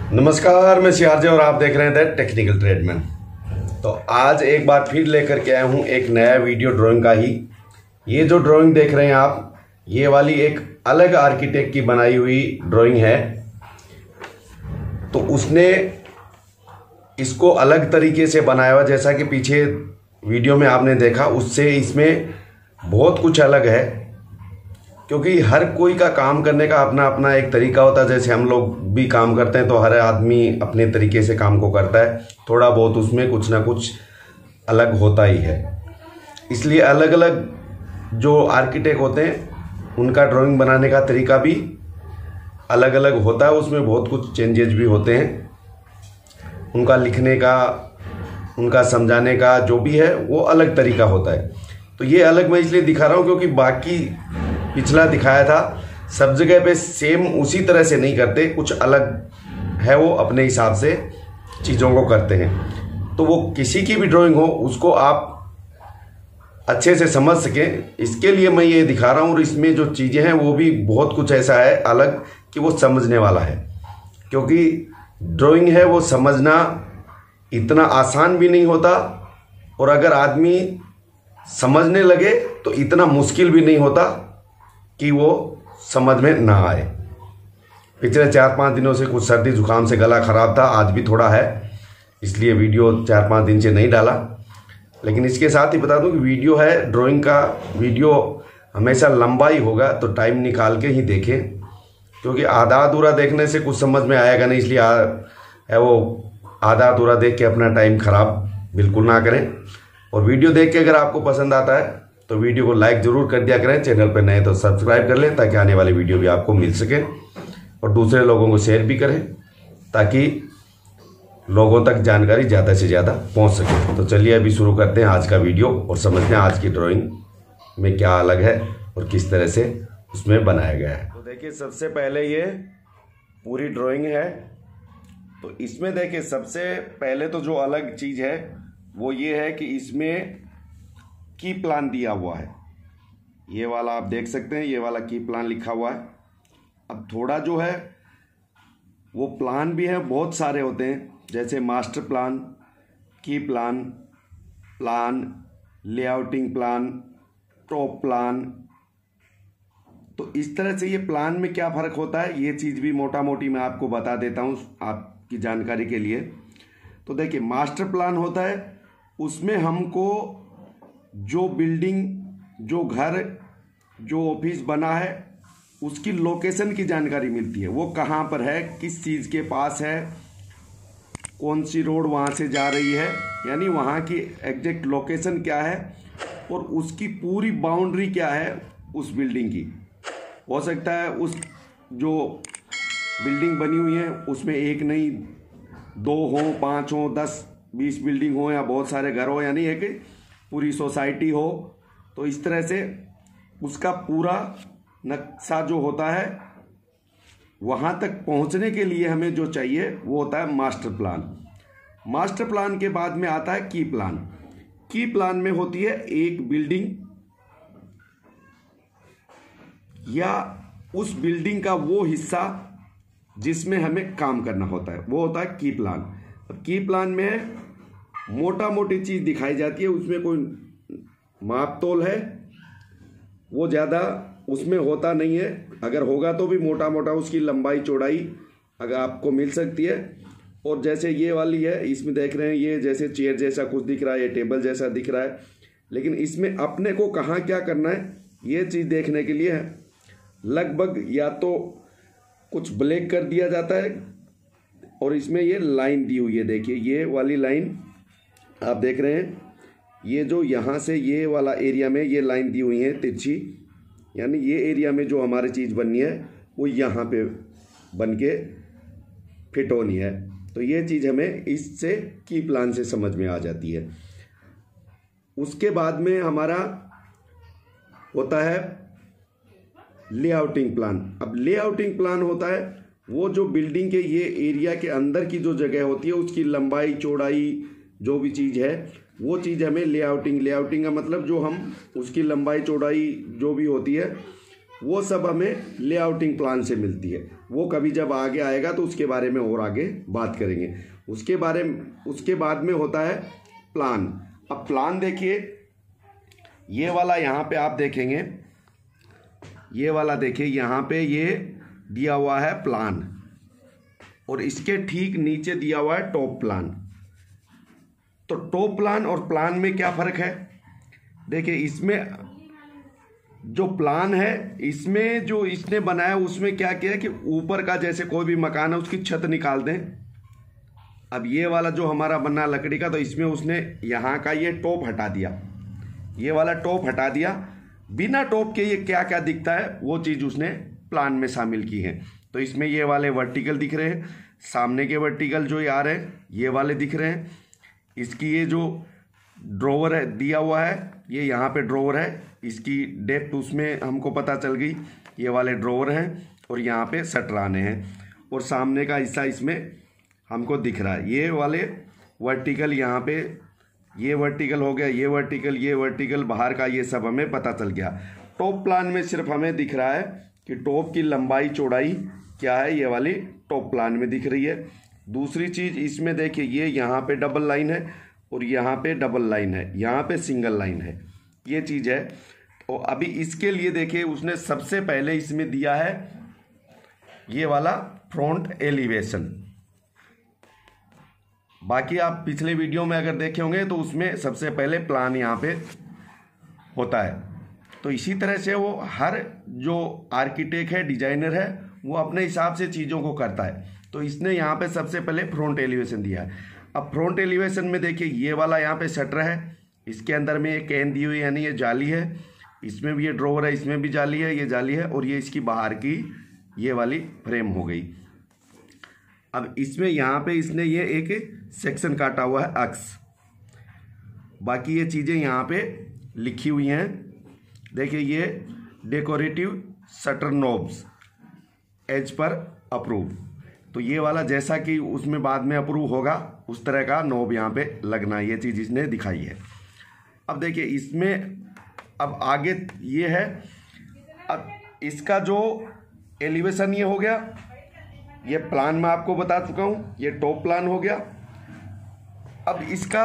नमस्कार, मैं सियारजे और आप देख रहे हैं टेक्निकल ट्रेडमैन। तो आज एक बार फिर लेकर के आया हूँ एक नया वीडियो ड्राइंग का ही। ये जो ड्राइंग देख रहे हैं आप, ये वाली एक अलग आर्किटेक्ट की बनाई हुई ड्राइंग है। तो उसने इसको अलग तरीके से बनाया हुआ, जैसा कि पीछे वीडियो में आपने देखा, उससे इसमें बहुत कुछ अलग है। क्योंकि हर कोई का काम करने का अपना अपना एक तरीका होता है। जैसे हम लोग भी काम करते हैं तो हर आदमी अपने तरीके से काम को करता है, थोड़ा बहुत उसमें कुछ ना कुछ अलग होता ही है। इसलिए अलग अलग जो आर्किटेक्ट होते हैं उनका ड्राइंग बनाने का तरीका भी अलग अलग होता है। उसमें बहुत कुछ चेंजेस भी होते हैं। उनका लिखने का, उनका समझाने का जो भी है वो अलग तरीका होता है। तो ये अलग मैं इसलिए दिखा रहा हूँ क्योंकि बाकी पिछला दिखाया था सब जगह पे सेम उसी तरह से नहीं करते, कुछ अलग है, वो अपने हिसाब से चीज़ों को करते हैं। तो वो किसी की भी ड्राइंग हो उसको आप अच्छे से समझ सकें, इसके लिए मैं ये दिखा रहा हूँ। और इसमें जो चीज़ें हैं वो भी बहुत कुछ ऐसा है अलग कि वो समझने वाला है। क्योंकि ड्राइंग है वो समझना इतना आसान भी नहीं होता, और अगर आदमी समझने लगे तो इतना मुश्किल भी नहीं होता कि वो समझ में ना आए। पिछले 4-5 दिनों से कुछ सर्दी जुकाम से गला ख़राब था, आज भी थोड़ा है, इसलिए वीडियो 4-5 दिन से नहीं डाला। लेकिन इसके साथ ही बता दूं कि वीडियो है ड्राइंग का, वीडियो हमेशा लंबा ही होगा, तो टाइम निकाल के ही देखें। क्योंकि आधा अधूरा देखने से कुछ समझ में आएगा नहीं, इसलिए है वो आधा अधूरा देख के अपना टाइम ख़राब बिल्कुल ना करें। और वीडियो देख के अगर आपको पसंद आता है तो वीडियो को लाइक ज़रूर कर दिया करें। चैनल पर नए तो सब्सक्राइब कर लें ताकि आने वाली वीडियो भी आपको मिल सके, और दूसरे लोगों को शेयर भी करें ताकि लोगों तक जानकारी ज़्यादा से ज़्यादा पहुंच सके। तो चलिए अभी शुरू करते हैं आज का वीडियो और समझते हैं आज की ड्राइंग में क्या अलग है और किस तरह से उसमें बनाया गया है। तो देखिए, सबसे पहले ये पूरी ड्राइंग है। तो इसमें देखिए सबसे पहले तो जो अलग चीज़ है वो ये है कि इसमें की प्लान दिया हुआ है। ये वाला आप देख सकते हैं, ये वाला की प्लान लिखा हुआ है। अब थोड़ा जो है वो प्लान भी है, बहुत सारे होते हैं, जैसे मास्टर प्लान, की plan, plan, layouting plan, top plan. तो इस तरह से ये प्लान में क्या फ़र्क होता है ये चीज़ भी मोटा मोटी मैं आपको बता देता हूँ आपकी जानकारी के लिए। तो देखिए, मास्टर प्लान होता है, उसमें हमको जो बिल्डिंग, जो घर, जो ऑफिस बना है उसकी लोकेशन की जानकारी मिलती है। वो कहाँ पर है, किस चीज़ के पास है, कौन सी रोड वहाँ से जा रही है, यानी वहाँ की एग्जैक्ट लोकेशन क्या है और उसकी पूरी बाउंड्री क्या है उस बिल्डिंग की। हो सकता है उस जो बिल्डिंग बनी हुई है उसमें एक नहीं 2 हो, 5 हो, 10, 20 बिल्डिंग हो, या बहुत सारे घर हो, यानी एक पूरी सोसाइटी हो। तो इस तरह से उसका पूरा नक्शा जो होता है, वहाँ तक पहुँचने के लिए हमें जो चाहिए वो होता है मास्टर प्लान। मास्टर प्लान के बाद में आता है की प्लान। की प्लान में होती है एक बिल्डिंग या उस बिल्डिंग का वो हिस्सा जिसमें हमें काम करना होता है, वो होता है की प्लान। अब की प्लान में मोटा मोटी चीज़ दिखाई जाती है, उसमें कोई माप तोल है वो ज़्यादा उसमें होता नहीं है। अगर होगा तो भी मोटा मोटा उसकी लंबाई चौड़ाई अगर आपको मिल सकती है। और जैसे ये वाली है, इसमें देख रहे हैं ये जैसे चेयर जैसा कुछ दिख रहा है, ये टेबल जैसा दिख रहा है, लेकिन इसमें अपने को कहाँ क्या करना है ये चीज़ देखने के लिए लगभग या तो कुछ ब्लैक कर दिया जाता है, और इसमें ये लाइन दी हुई है। देखिए ये वाली लाइन आप देख रहे हैं, ये जो यहाँ से ये वाला एरिया में ये लाइन दी हुई है तिरछी, यानी ये एरिया में जो हमारी चीज़ बननी है वो यहाँ पे बन के फिट होनी है। तो ये चीज़ हमें इससे की प्लान से समझ में आ जाती है। उसके बाद में हमारा होता है लेआउटिंग प्लान। अब लेआउटिंग प्लान होता है वो जो बिल्डिंग के ये एरिया के अंदर की जो जगह होती है उसकी लंबाई चौड़ाई जो भी चीज़ है वो चीज़ हमें लेआउटिंग का मतलब जो हम उसकी लंबाई चौड़ाई जो भी होती है वो सब हमें लेआउटिंग प्लान से मिलती है। वो कभी जब आगे आएगा तो उसके बारे में और आगे बात करेंगे। उसके बाद में होता है प्लान। अब प्लान देखिए, ये वाला यहाँ पे आप देखेंगे, ये वाला देखिए, यहाँ पे ये दिया हुआ है प्लान और इसके ठीक नीचे दिया हुआ है टॉप प्लान। तो टॉप प्लान और प्लान में क्या फ़र्क है? देखिए, इसमें जो प्लान है, इसमें जो इसने बनाया उसमें क्या किया कि ऊपर का जैसे कोई भी मकान है उसकी छत निकाल दें। अब ये वाला जो हमारा बना लकड़ी का, तो इसमें उसने यहाँ का ये टॉप हटा दिया, ये वाला टॉप हटा दिया। बिना टॉप के ये क्या क्या दिखता है वो चीज़ उसने प्लान में शामिल की है। तो इसमें ये वाले वर्टिकल दिख रहे हैं, सामने के वर्टिकल जो ये आ रहे हैं ये वाले दिख रहे हैं। इसकी ये जो ड्रॉवर है दिया हुआ है, ये यहाँ पे ड्रॉवर है, इसकी डेप्थ उसमें हमको पता चल गई, ये वाले ड्रॉवर हैं और यहाँ पे शटराने हैं और सामने का हिस्सा इसमें हमको दिख रहा है। ये वाले वर्टिकल यहाँ पे, ये वर्टिकल हो गया, ये वर्टिकल बाहर का, ये सब हमें पता चल गया। टॉप प्लान में सिर्फ हमें दिख रहा है कि टॉप की लंबाई चौड़ाई क्या है, ये वाली टॉप प्लान में दिख रही है। दूसरी चीज़ इसमें देखिए, ये यहाँ पे डबल लाइन है और यहाँ पे डबल लाइन है, यहाँ पे सिंगल लाइन है, ये चीज़ है। और अभी इसके लिए देखिए, उसने सबसे पहले इसमें दिया है ये वाला फ्रंट एलिवेशन। बाकी आप पिछले वीडियो में अगर देखे होंगे तो उसमें सबसे पहले प्लान यहाँ पे होता है। तो इसी तरह से वो हर जो आर्किटेक्ट है, डिजाइनर है, वो अपने हिसाब से चीज़ों को करता है। तो इसने यहाँ पे सबसे पहले फ्रंट एलिवेशन दिया है। अब फ्रंट एलिवेशन में देखिए, ये वाला यहाँ पे शटर है, इसके अंदर में ये कैन दी हुई यानी ये जाली है, इसमें भी ये ड्रॉवर है, इसमें भी जाली है, ये जाली है और ये इसकी बाहर की ये वाली फ्रेम हो गई। अब इसमें यहाँ पे इसने ये एक सेक्शन काटा हुआ है अक्स। बाकी ये चीज़ें यहाँ पे लिखी हुई हैं। देखिए, ये डेकोरेटिव शटर नोब्स एज पर अप्रूव। तो ये वाला जैसा कि उसमें बाद में अप्रूव होगा उस तरह का नोब यहाँ पे लगना, ये चीज़ इसने दिखाई है। अब देखिए, इसमें अब आगे ये है, अब इसका जो एलिवेशन ये हो गया, ये प्लान मैं आपको बता चुका हूँ, ये टॉप प्लान हो गया। अब इसका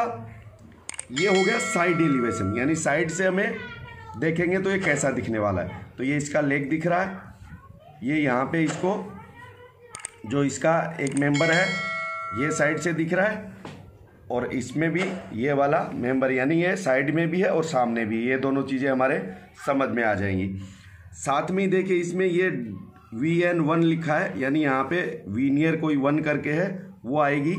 ये हो गया साइड एलिवेशन, यानी साइड से हमें देखेंगे तो ये कैसा दिखने वाला है। तो ये इसका लेग दिख रहा है, ये यहाँ पे इसको जो इसका एक मेंबर है ये साइड से दिख रहा है और इसमें भी ये वाला मेंबर, यानी ये साइड में भी है और सामने भी, ये दोनों चीज़ें हमारे समझ में आ जाएंगी। साथ में देखिए, इसमें ये VN1 लिखा है, यानी यहाँ पे वीनियर कोई 1 करके है वो आएगी।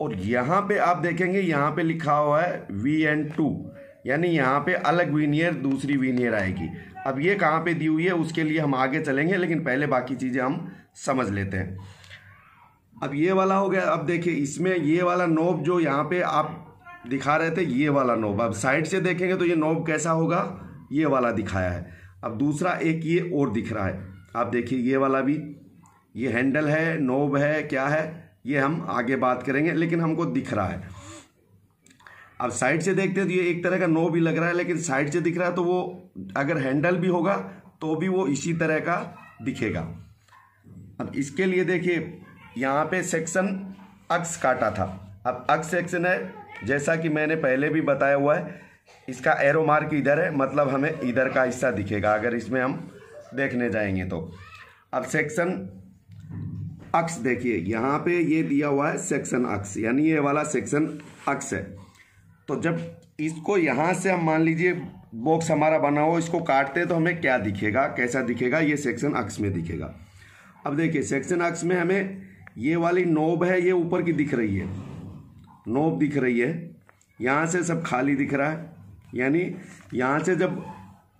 और यहाँ पे आप देखेंगे, यहाँ पे लिखा हुआ है VN2, यानी यहाँ पे अलग वीनियर, दूसरी वीनियर आएगी। अब ये कहाँ पे दी हुई है उसके लिए हम आगे चलेंगे, लेकिन पहले बाकी चीज़ें हम समझ लेते हैं। अब ये वाला हो गया। अब देखिए, इसमें ये वाला नोब जो यहाँ पे आप दिखा रहे थे, ये वाला नोब, अब साइड से देखेंगे तो ये नोब कैसा होगा, ये वाला दिखाया है। अब दूसरा एक ये और दिख रहा है, आप देखिए, ये वाला भी, ये हैंडल है, नोब है, क्या है, ये हम आगे बात करेंगे, लेकिन हमको दिख रहा है। अब साइड से देखते हैं तो ये एक तरह का नोब भी लग रहा है, लेकिन साइड से दिख रहा है तो वो अगर हैंडल भी होगा तो भी वो इसी तरह का दिखेगा। अब इसके लिए देखिए, यहाँ पे सेक्शन अक्स काटा था। अब अक्स सेक्शन है, जैसा कि मैंने पहले भी बताया हुआ है, इसका एरो मार्क इधर है, मतलब हमें इधर का हिस्सा दिखेगा अगर इसमें हम देखने जाएंगे तो। अब सेक्शन अक्स देखिए, यहाँ पे ये दिया हुआ है सेक्शन अक्स, यानी ये वाला सेक्शन अक्स है। तो जब इसको यहाँ से हम मान लीजिए बॉक्स हमारा बना हो, इसको काटते हैं तो हमें क्या दिखेगा, कैसा दिखेगा, ये सेक्शन अक्स में दिखेगा। अब देखिए, सेक्शन अक्स में हमें ये वाली नोब है, ये ऊपर की दिख रही है, नोब दिख रही है, यहाँ से सब खाली दिख रहा है, यानी यहाँ से जब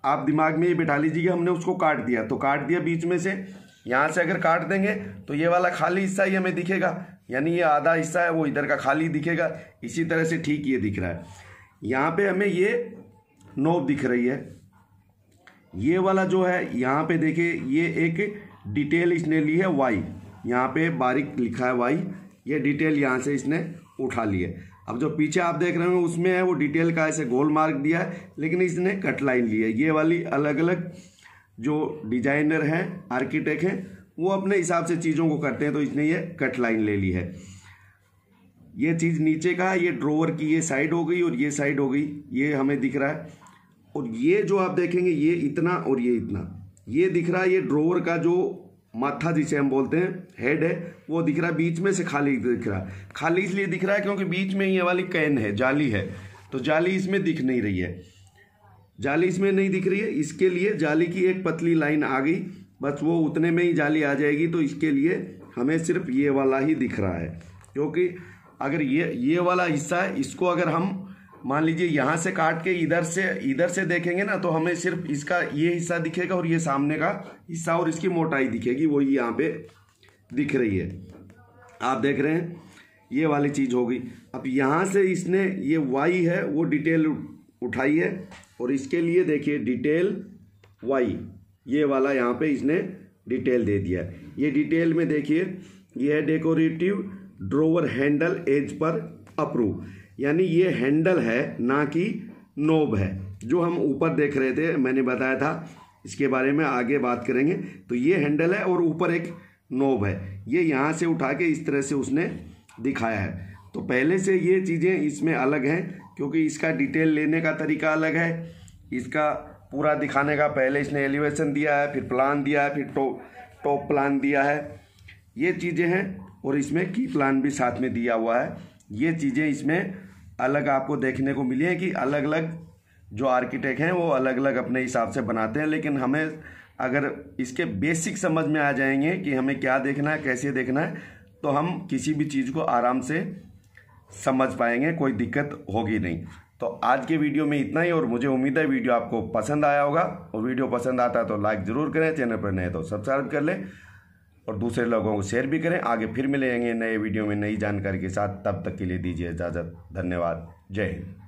आप दिमाग में ये बिठा लीजिएगा, हमने उसको काट दिया तो काट दिया बीच में से, यहाँ से अगर काट देंगे तो ये वाला खाली हिस्सा ही हमें दिखेगा, यानी ये आधा हिस्सा है वो इधर का खाली दिखेगा। इसी तरह से ठीक ये दिख रहा है। यहाँ पे हमें ये नोब दिख रही है, ये वाला जो है यहाँ पे देखिए, ये एक डिटेल इसने ली है वाई, यहाँ पे बारीक लिखा है वाई, ये डिटेल यहाँ से इसने उठा ली है। अब जो पीछे आप देख रहे हैं उसमें है वो डिटेल का ऐसे गोल मार्क दिया है, लेकिन इसने कट लाइन ली है। ये वाली अलग अलग जो डिजाइनर हैं, आर्किटेक्ट हैं, वो अपने हिसाब से चीज़ों को करते हैं। तो इसने ये कट लाइन ले ली है। ये चीज़ नीचे का, ये ड्रोवर की ये साइड हो गई और ये साइड हो गई, ये हमें दिख रहा है। और ये जो आप देखेंगे ये इतना और ये इतना, ये दिख रहा है। ये ड्रोवर का जो माथा जिसे हम बोलते हैं, हेड है, वो दिख रहा है। बीच में से खाली दिख रहा है। खाली इसलिए दिख रहा है क्योंकि बीच में ये वाली कैन है, जाली है, तो जाली इसमें दिख नहीं रही है। जाली इसमें नहीं दिख रही है, इसके लिए जाली की एक पतली लाइन आ गई, बस वो उतने में ही जाली आ जाएगी। तो इसके लिए हमें सिर्फ ये वाला ही दिख रहा है, क्योंकि अगर ये वाला हिस्सा है, इसको अगर हम मान लीजिए यहाँ से काट के इधर से देखेंगे ना, तो हमें सिर्फ इसका ये हिस्सा दिखेगा और ये सामने का हिस्सा और इसकी मोटाई दिखेगी, वही यहाँ पे दिख रही है। आप देख रहे हैं, ये वाली चीज़ हो गई। अब यहाँ से इसने ये वाई है वो डिटेल उठाई है, और इसके लिए देखिए डिटेल वाई, ये वाला यहाँ पे इसने डिटेल दे दिया है। ये डिटेल में देखिए, ये है डेकोरेटिव ड्रोवर हैंडल एज पर अप्रूव, यानी ये हैंडल है ना कि नोब है। जो हम ऊपर देख रहे थे, मैंने बताया था, इसके बारे में आगे बात करेंगे। तो ये हैंडल है और ऊपर एक नोब है, ये यहाँ से उठा के इस तरह से उसने दिखाया है। तो पहले से ये चीज़ें इसमें अलग हैं, क्योंकि इसका डिटेल लेने का तरीका अलग है, इसका पूरा दिखाने का। पहले इसने एलिवेशन दिया है, फिर प्लान दिया है, फिर टॉप प्लान दिया है, ये चीज़ें हैं। और इसमें की प्लान भी साथ में दिया हुआ है। ये चीज़ें इसमें अलग आपको देखने को मिली है कि अलग अलग जो आर्किटेक्ट हैं वो अलग अलग अपने हिसाब से बनाते हैं। लेकिन हमें अगर इसके बेसिक समझ में आ जाएंगे कि हमें क्या देखना है, कैसे देखना है, तो हम किसी भी चीज़ को आराम से समझ पाएंगे, कोई दिक्कत होगी नहीं। तो आज के वीडियो में इतना ही, और मुझे उम्मीद है वीडियो आपको पसंद आया होगा। और वीडियो पसंद आता है तो लाइक ज़रूर करें, चैनल पर नए तो सब्सक्राइब कर लें और दूसरे लोगों को शेयर भी करें। आगे फिर मिलेंगे नए वीडियो में नई जानकारी के साथ, तब तक के लिए दीजिए इजाज़त। धन्यवाद। जय हिंद।